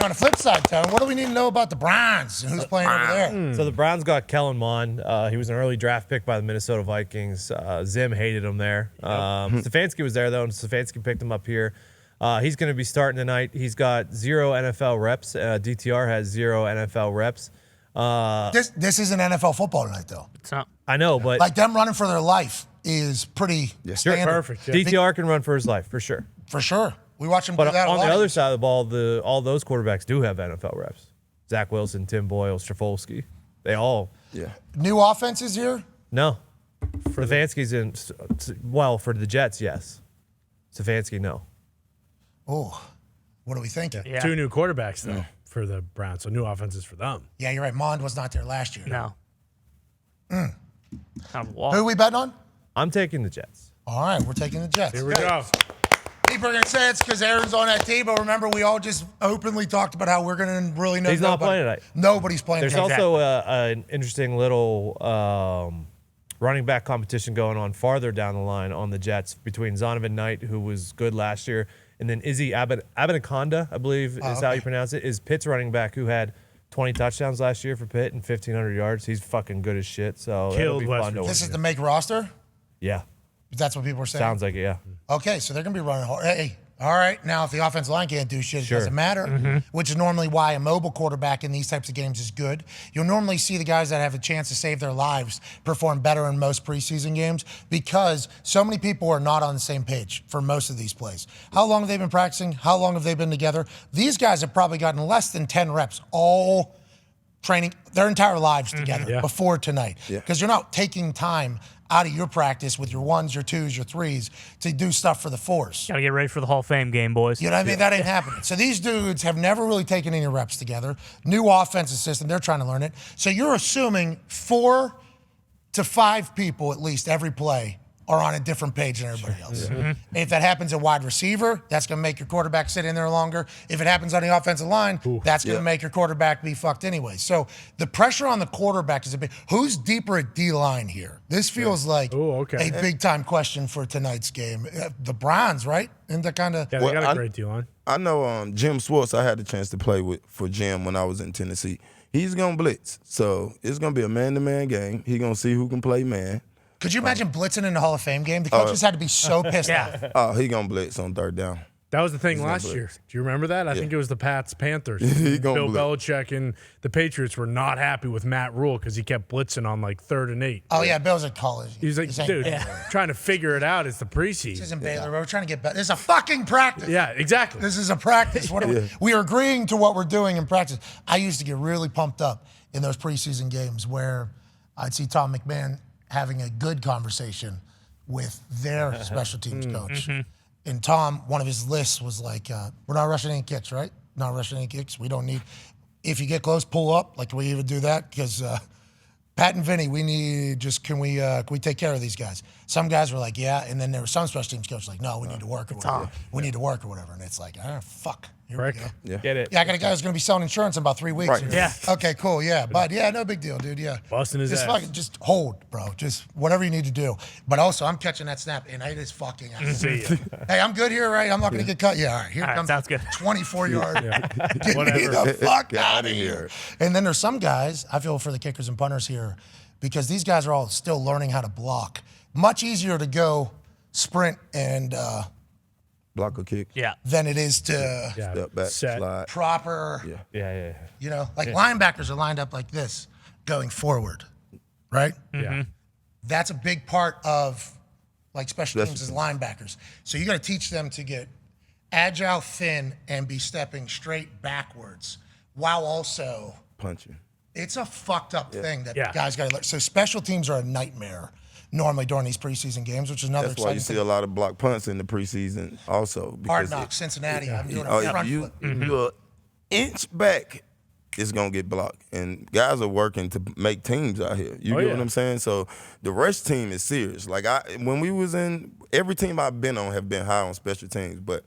On the flip side, Tone, what do we need to know about the Browns and who's playing over there? So the Browns got Kellen Mond. He was an early draft pick by the Minnesota Vikings. Zim hated him there. Stefanski was there, though, and Stefanski picked him up here. He's going to be starting tonight. He's got 0 NFL reps. DTR has 0 NFL reps. This isn't NFL football tonight, though. It's not. I know, but Like them running for their life is pretty standard. Perfect. Yeah. DTR can run for his life, for sure. For sure. We watch him But do that a on lot. the other side of the ball, all those quarterbacks do have NFL reps. Zach Wilson, Tim Boyle, Strafolsky. They all. Yeah. New offenses here? No. Stefanski's in. Well, for the Jets, yes. Stefanski, no. Oh, what are we thinking? Yeah. 2 new quarterbacks, though, for the Browns. So new offenses for them. Yeah, you're right. Mond was not there last year. No. Kind of walk. Who are we betting on? I'm taking the Jets. All right, we're taking the Jets. Here we go. People are going to say it's because Aaron's on that team, but remember, we all just openly talked about how we're going to really know He's not nobody. playing tonight. Nobody's playing There's tonight. also an interesting little running back competition going on farther down the line on the Jets between Zonovan Knight, who was good last year, and then Izzy Abinaconda, I believe is how you pronounce it, is Pitt's running back who had 20 touchdowns last year for Pitt and 1,500 yards. He's fucking good as shit. So Killed that'll be West fun to This watch. is the make roster? Yeah, That's what people are saying? sounds like it, yeah. Okay, so they're going to be running hard. Hey, all right. Now, if the offensive line can't do shit, it doesn't matter, which is normally why a mobile quarterback in these types of games is good. You'll normally see the guys that have a chance to save their lives perform better in most preseason games because so many people are not on the same page for most of these plays. How long have they been practicing? How long have they been together? These guys have probably gotten less than 10 reps all training their entire lives together before tonight because you're not taking time out of your practice with your 1s, your 2s, your 3s to do stuff for the 4s. Gotta get ready for the Hall of Fame game, boys. You know what I mean? That ain't happening. So these dudes have never really taken any reps together. New offensive system. They're trying to learn it. So you're assuming 4 to 5 people at least every play are on a different page than everybody else. If that happens at wide receiver, that's going to make your quarterback sit in there longer. If it happens on the offensive line, that's going to make your quarterback be fucked anyway. So the pressure on the quarterback is a big. Who's deeper at D-line here? This feels like a big-time question for tonight's game. The Browns, right? Isn't that kind of... Yeah, they got a great deal on. I know Jim Schwartz, I had the chance to play for Jim when I was in Tennessee. He's going to blitz. So it's going to be a man-to-man game. He's going to see who can play man. Could you imagine blitzing in the Hall of Fame game? The coaches had to be so pissed off. Oh, he going to blitz on 3rd down. That was the thing last blitz. year. Do you remember that? I think it was the Pats-Panthers. He Bill gonna blitz. Belichick and the Patriots were not happy with Matt Rule because he kept blitzing on like 3rd and 8. Oh, yeah, Bill's at college. He was like, dude, trying to figure it out. It's the This preseason. isn't Baylor. We're trying to get better. This is a fucking practice. Yeah, exactly. This is a practice. What are we are agreeing to what we're doing in practice. I used to get really pumped up in those preseason games where I'd see Tom McMahon having a good conversation with their special teams coach. And Tom, one of his lists was like, we're not rushing any kicks, right? Not rushing any kicks. We don't need, if you get close, pull up. Like, can we even do that? Because Pat and Vinny, we need, just, can we take care of these guys? Some guys were like, yeah. And then there were some special teams coaches like, no, we need to work or whatever. We need to work or whatever. And it's like, fuck. Here we go. Get it. Yeah, I got a guy who's going to be selling insurance in about 3 weeks. Right. Yeah. Okay, cool. Yeah, but yeah, no big deal, dude. Yeah. Busting his just ass. fucking, just hold, bro. Just whatever you need to do. But also, I'm catching that snap, and it is fucking. See ya. Hey, I'm good here, right? I'm not going to get cut. Yeah, all right. Here All right, comes sounds good. 24-yard. Get me Whatever. the fuck Get out of here. And then there's some guys. I feel for the kickers and punters here, because these guys are all still learning how to block. Much easier to go sprint and. Block a kick. Yeah. Than it is to Step back, Set. slide. proper. Yeah. You know, like linebackers are lined up like this, going forward, right? Yeah. That's a big part of like special teams as linebackers. So you got to teach them to get agile, thin, and be stepping straight backwards while also Punching. it's a fucked up thing that Yeah. guys got to learn. So special teams are a nightmare normally during these preseason games, which is another That's why you exciting see a thing. lot of block punts in the preseason also. Hard because knocks, Cincinnati. I'm doing Oh, a if front you, flip. if you're an inch back, it's going to get blocked. And guys are working to make teams out here. You get what I'm saying? So the rush team is serious. Like, when we was in, every team I've been on have been high on special teams. But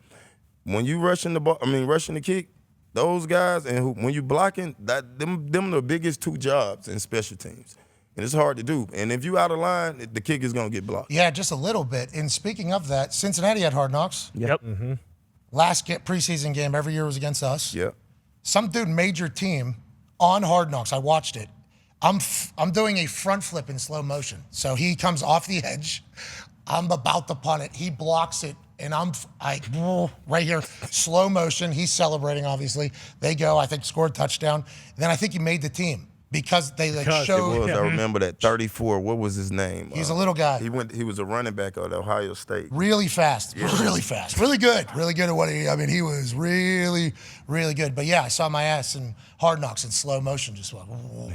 when you rushing the ball, rushing the kick, those guys, and when you blocking, them are the biggest 2 jobs in special teams. And it's hard to do. And if you out of line, the kick is going to get blocked. Yeah, just a little bit. And speaking of that, Cincinnati had hard knocks. Yep. Last preseason game every year was against us. Yep. some dude major team on Hard Knocks. I watched it. I'm doing a front flip in slow motion. So he comes off the edge. I'm about to punt it. He blocks it, and right here, slow motion. He's celebrating, obviously. They go, I think, scored touchdown. Then I think he made the team because they showed. It was. I remember that 34. What was his name? He's a little guy. He was a running back at Ohio State. Really fast, really fast, really good at what he was really, really good. But yeah, I saw my ass in Hard Knocks in slow motion, just went,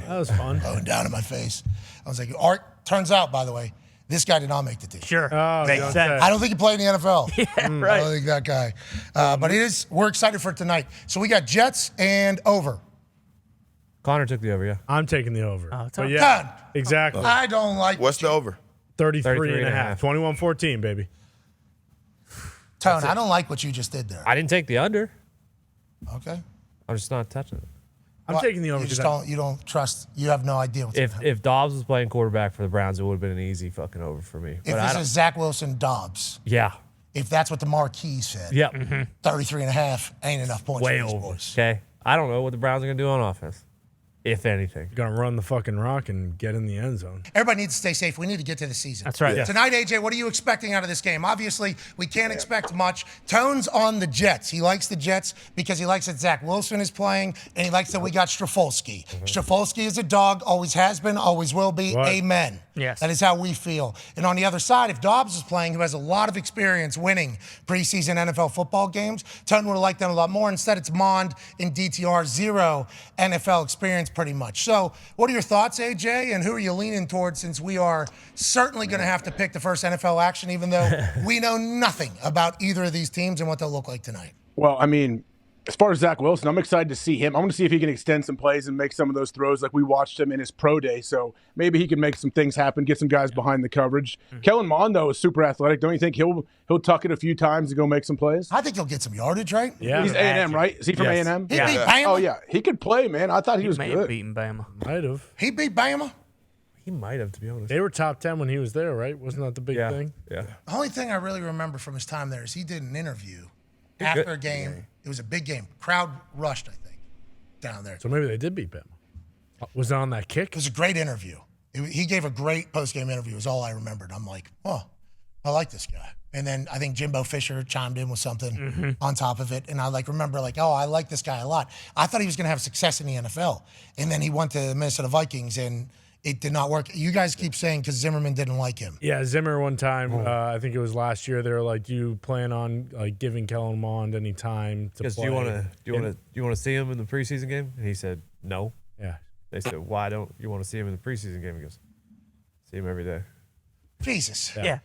That was fun. going down in my face. I was like, Art. Turns out, by the way, this guy did not make the team. Sure. Oh, Makes yeah. sense. I don't think he played in the NFL. Right. I don't think that guy. But we're excited for tonight. So we got Jets and over. Connor took the over, yeah. I'm taking the over. Oh, it's But up. yeah, Done. exactly. I don't like What's the over? 33 and a half. 21-14, baby. Tone. I don't like what you just did there. I didn't take the under. Okay. I'm just not touching it. I'm Well, taking the over. You just 'cause don't. You don't trust. You have no idea what's going to happen. If Dobbs was playing quarterback for the Browns, it would have been an easy fucking over for me. If But I this don't, is Zach Wilson Dobbs, yeah. if that's what the marquee said, Yeah. 33 and a half ain't enough points Way for these over. boys. Okay. I don't know what the Browns are going to do on offense, if anything. Gonna run the fucking rock and get in the end zone. Everybody needs to stay safe. We need to get to the season. That's right. Yeah. Tonight, AJ, what are you expecting out of this game? Obviously, we can't expect much. Tone's on the Jets. He likes the Jets because he likes that Zach Wilson is playing, and he likes that we got Strafolsky. Strafolsky is a dog, always has been, always will be. What? Amen. Yes. That is how we feel. And on the other side, if Dobbs is playing, who has a lot of experience winning preseason NFL football games, Tone would have liked them a lot more. Instead, it's Mond in DTR, zero NFL experience pretty much. So what are your thoughts, AJ, and who are you leaning towards, since we are certainly going to have to pick the first NFL action, even though we know nothing about either of these teams and what they'll look like tonight? Well, I mean, as far as Zach Wilson, I'm excited to see him. I want to see if he can extend some plays and make some of those throws like we watched him in his pro day. So maybe he can make some things happen, get some guys behind the coverage. Kellen Mond, though, is super athletic. Don't you think he'll tuck it a few times to go make some plays? I think he'll get some yardage, right? Yeah. He's A&M, right? Is he from Yes. A&M? He beat Bama. Oh, yeah. He could play, man. I thought he was May have good. beaten Bama. Might have. He beat Bama. He might have, to be honest. They were top 10 when he was there, right? Wasn't that the big Yeah. thing? Yeah. The only thing I really remember from his time there is he did an interview after a game. It was a big game. Crowd rushed, I think, down there. So maybe they did beat Bama. Was it on that kick? It was a great interview. He gave a great post-game interview is all I remembered. I'm like, oh, I like this guy. And then I think Jimbo Fisher chimed in with something on top of it. And I remember oh, I like this guy a lot. I thought he was going to have success in the NFL. And then he went to the Minnesota Vikings and it did not work. You guys keep saying because Zimmerman didn't like him. Yeah, Zimmer one time, I think it was last year, they were like, do you plan on giving Kellen Mond any time to Because play? do you want to see him in the preseason game? And he said no. Yeah. They said, why don't you want to see him in the preseason game? He goes, see him every day. Jesus. Yeah.